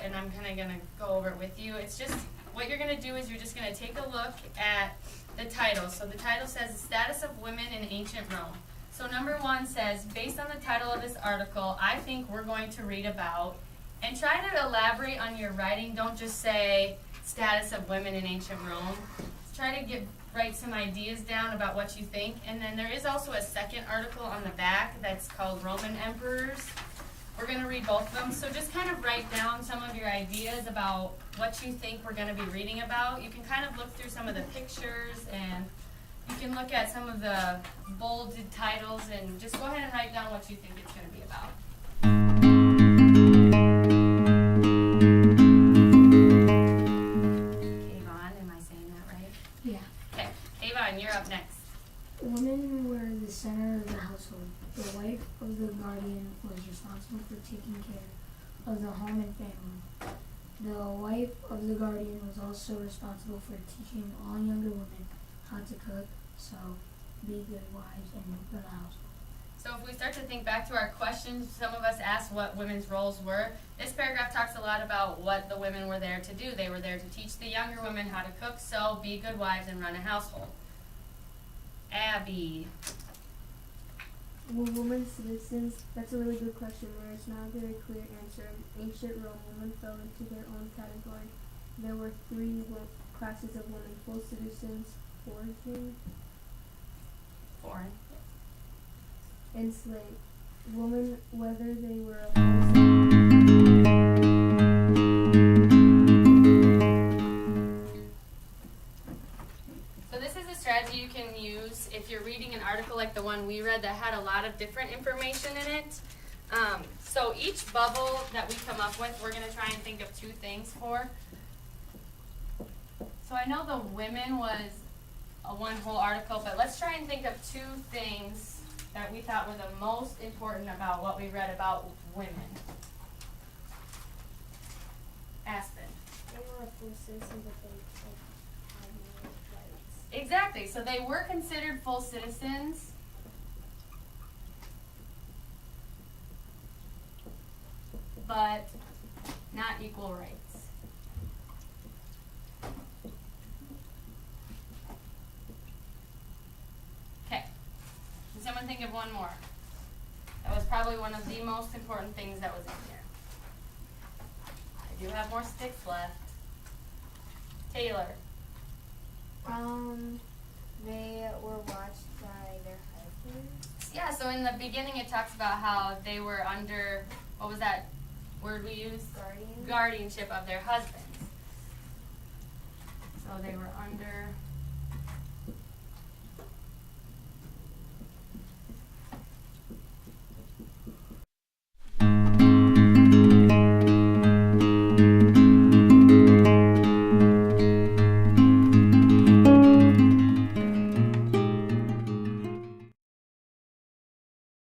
and I'm kind of going to go over it with you. It's just, what you're going to do is you're just going to take a look at the title. So the title says, The Status of Women in Ancient Rome. So number 1 says, based on the title of this article, I think we're going to read about, and try to elaborate on your writing. Don't just say, status of women in ancient Rome. Try to write some ideas down about what you think. And then there is also a second article on the back that's called Roman Emperors. We're going to read both of them. So just kind of write down some of your ideas about what you think we're going to be reading about. You can kind of look through some of the pictures, and you can look at some of the bolded titles, and just go ahead and write down what you think it's going to be about. Avon, am I saying that right? Yeah. Okay, Avon, you're up next. Women were the center of the household. The wife of the guardian was responsible for taking care of the home and family. The wife of the guardian was also responsible for teaching all younger women how to cook, sew, be good wives, and run a household. So if we start to think back to our questions, some of us asked what women's roles were. This paragraph talks a lot about what the women were there to do. They were there to teach the younger women how to cook, sew, be good wives, and run a household. Abby. Were women citizens? That's a really good question where it's not a very clear answer. In ancient Rome, women fell into their own category. There were 3 classes of women: full citizens, Foreign. enslaved. Women, whether they were So this is a strategy you can use if you're reading an article like the one we read that had a lot of different information in it. So each bubble that we come up with, we're going to try and think of 2 things for. So I know the women was one whole article, but let's try and think of 2 things that we thought were the most important about what we read about women. Aspen. They were full citizens, but they had no rights. Exactly. So they were considered full citizens, but not equal rights. Okay. Can someone think of one more? That was probably one of the most important things that was in here. I do have more sticks left. Taylor. They were watched by their husbands. Yeah, so in the beginning it talks about how they were under, what was that word we used? Guardian. Guardianship of their husbands. So they were under